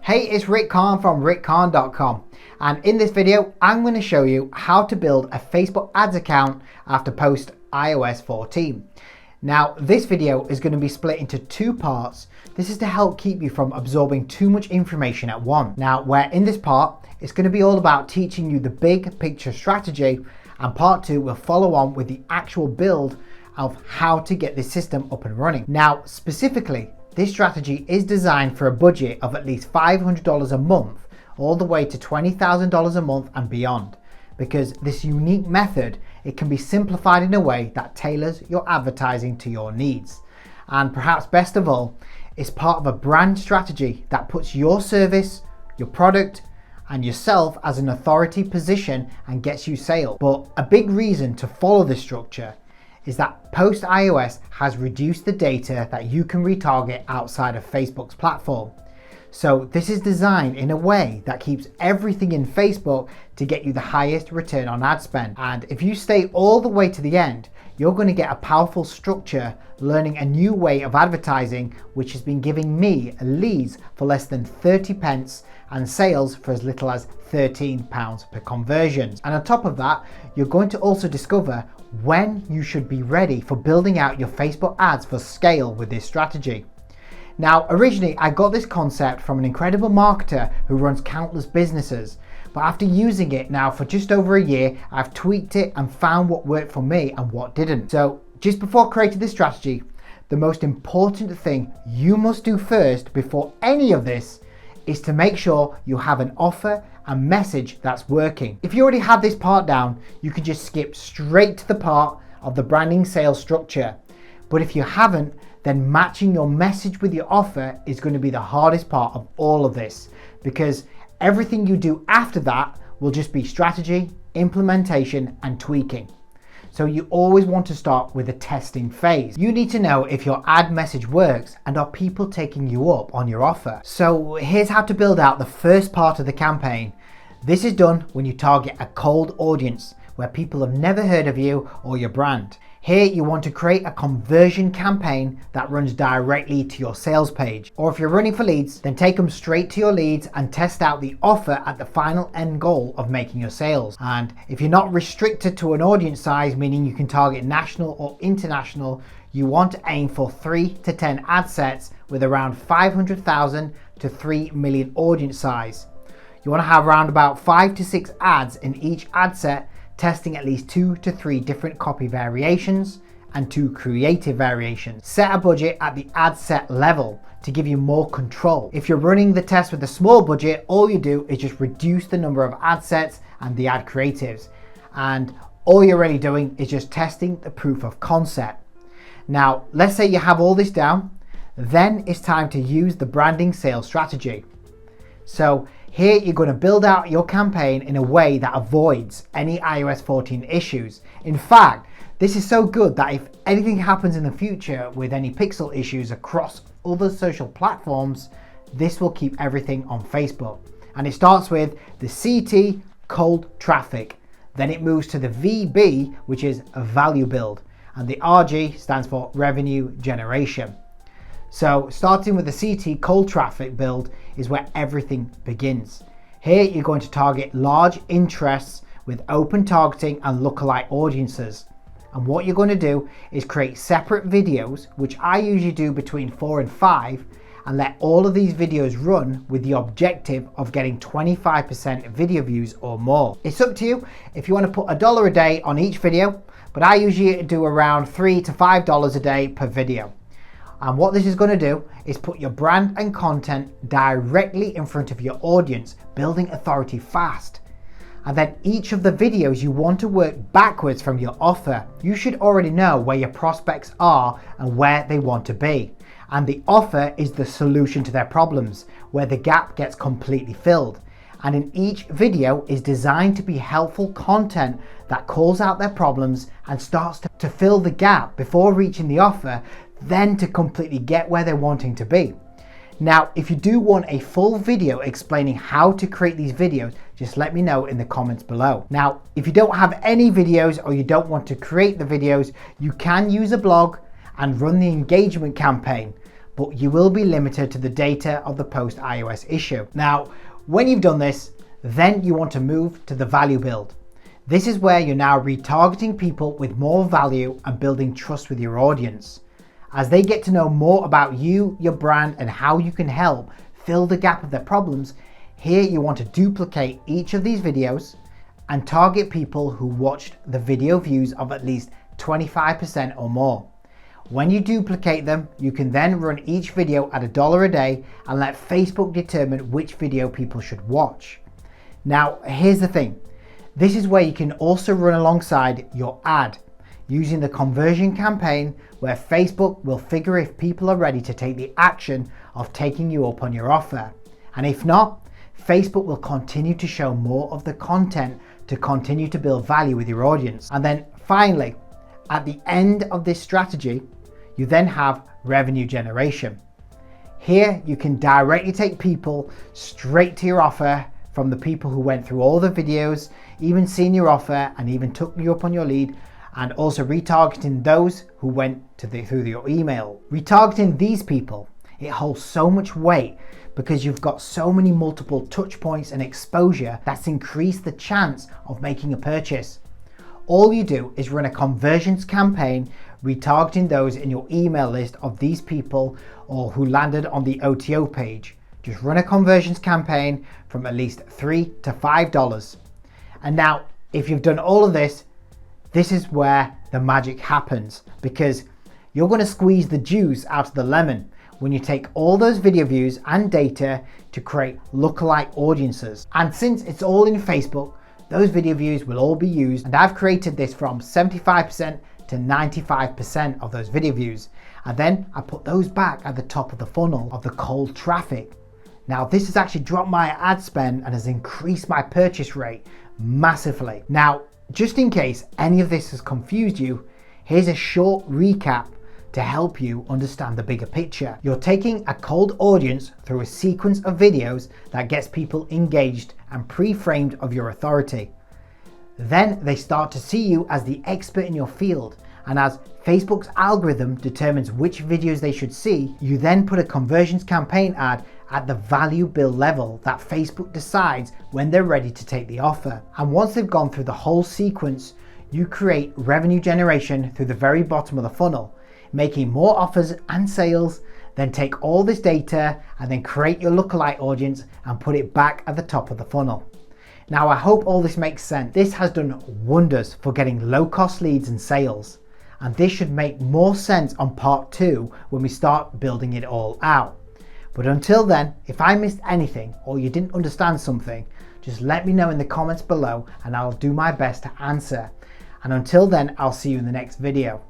Hey, it's Rick Khan from rickkarn.com, and in this video I'm going to show you how to build a Facebook ads account after post iOS 14. Now this video is going to be split into two parts. This is to help keep you from absorbing too much information at once. Now where in this part it's going to be all about teaching you the big picture strategy, and part two will follow on with the actual build of how to get this system up and running. Now specifically, this strategy is designed for a budget of at least $500 a month, all the way to $20,000 a month and beyond, because this unique method, it can be simplified in a way that tailors your advertising to your needs. And perhaps best of all, it's part of a brand strategy that puts your service, your product, and yourself as an authority position and gets you sales. But a big reason to follow this structure is that post iOS has reduced the data that you can retarget outside of Facebook's platform. So this is designed in a way that keeps everything in Facebook to get you the highest return on ad spend. And if you stay all the way to the end, you're going to get a powerful structure, learning a new way of advertising, which has been giving me leads for less than 30 pence and sales for as little as £13 per conversion. And on top of that, you're going to also discover when you should be ready for building out your Facebook ads for scale with this strategy. Now, originally I got this concept from an incredible marketer who runs countless businesses, but after using it now for just over a year, I've tweaked it and found what worked for me and what didn't. So just before creating this strategy, the most important thing you must do first before any of this is to make sure you have an offer and message that's working. If you already have this part down, you can just skip straight to the part of the branding sales structure. But if you haven't, then matching your message with your offer is going to be the hardest part of all of this, because everything you do after that will just be strategy, implementation, and tweaking. So you always want to start with a testing phase. You need to know if your ad message works and are people taking you up on your offer. So here's how to build out the first part of the campaign. This is done when you target a cold audience where people have never heard of you or your brand. Here you want to create a conversion campaign that runs directly to your sales page. Or if you're running for leads, then take them straight to your leads and test out the offer at the final end goal of making your sales. And if you're not restricted to an audience size, meaning you can target national or international, you want to aim for 3 to 10 ad sets with around 500,000 to 3 million audience size. You want to have around about 5 to 6 ads in each ad set, testing at least 2 to 3 different copy variations and 2 creative variations. Set a budget at the ad set level to give you more control. If you're running the test with a small budget, all you do is just reduce the number of ad sets and the ad creatives. And all you're really doing is just testing the proof of concept. Now, let's say you have all this down, then it's time to use the branding sales strategy. So here you're going to build out your campaign in a way that avoids any iOS 14 issues. In fact, this is so good that if anything happens in the future with any pixel issues across other social platforms, this will keep everything on Facebook. And it starts with the CT, cold traffic. Then it moves to the VB, which is a value build. And the RG stands for revenue generation. So starting with the CT cold traffic build is where everything begins. Here you're going to target large interests with open targeting and lookalike audiences. And what you're going to do is create separate videos, which I usually do between 4 and 5, and let all of these videos run with the objective of getting 25% video views or more. It's up to you if you want to put $1 a day on each video, but I usually do around $3 to $5 a day per video. And what this is going to do is put your brand and content directly in front of your audience, building authority fast. And then each of the videos you want to work backwards from your offer. You should already know where your prospects are and where they want to be. And the offer is the solution to their problems, where the gap gets completely filled. And in each video is designed to be helpful content that calls out their problems and starts to fill the gap before reaching the offer, then to completely get where they're wanting to be. Now, if you do want a full video explaining how to create these videos, just let me know in the comments below. Now, if you don't have any videos or you don't want to create the videos, you can use a blog and run the engagement campaign. but you will be limited to the data of the post iOS issue. Now, when you've done this, then you want to move to the value build. This is where you're now retargeting people with more value and building trust with your audience. As they get to know more about you, your brand, and how you can help fill the gap of their problems, here you want to duplicate each of these videos and target people who watched the video views of at least 25% or more. When you duplicate them, you can then run each video at $1 a day and let Facebook determine which video people should watch. Now, here's the thing. This is where you can also run alongside your ad using the conversion campaign, where Facebook will figure if people are ready to take the action of taking you up on your offer. And if not, Facebook will continue to show more of the content to continue to build value with your audience. And then finally, at the end of this strategy, you then have revenue generation. Here you can directly take people straight to your offer from the people who went through all the videos, even seen your offer and even took you up on your lead, and also retargeting those who went through your email. Retargeting these people, it holds so much weight because you've got so many multiple touch points and exposure that's increased the chance of making a purchase. All you do is run a conversions campaign retargeting those in your email list of these people or who landed on the OTO page. Just run a conversions campaign from at least $3 to $5. And now, if you've done all of this, this is where the magic happens, because you're going to squeeze the juice out of the lemon when you take all those video views and data to create lookalike audiences. And since it's all in Facebook, those video views will all be used, and I've created this from 75% to 95% of those video views. And then I put those back at the top of the funnel of the cold traffic. Now this has actually dropped my ad spend and has increased my purchase rate massively. Now, just in case any of this has confused you, here's a short recap to help you understand the bigger picture. You're taking a cold audience through a sequence of videos that gets people engaged and pre-framed of your authority. Then they start to see you as the expert in your field, and as Facebook's algorithm determines which videos they should see, you then put a conversions campaign ad at the value build level that Facebook decides when they're ready to take the offer. And once they've gone through the whole sequence, you create revenue generation through the very bottom of the funnel, making more offers and sales, then take all this data and then create your lookalike audience and put it back at the top of the funnel. Now, I hope all this makes sense. This has done wonders for getting low-cost leads and sales, and this should make more sense on part 2 when we start building it all out. But until then, if I missed anything or you didn't understand something, just let me know in the comments below and I'll do my best to answer. And until then, I'll see you in the next video.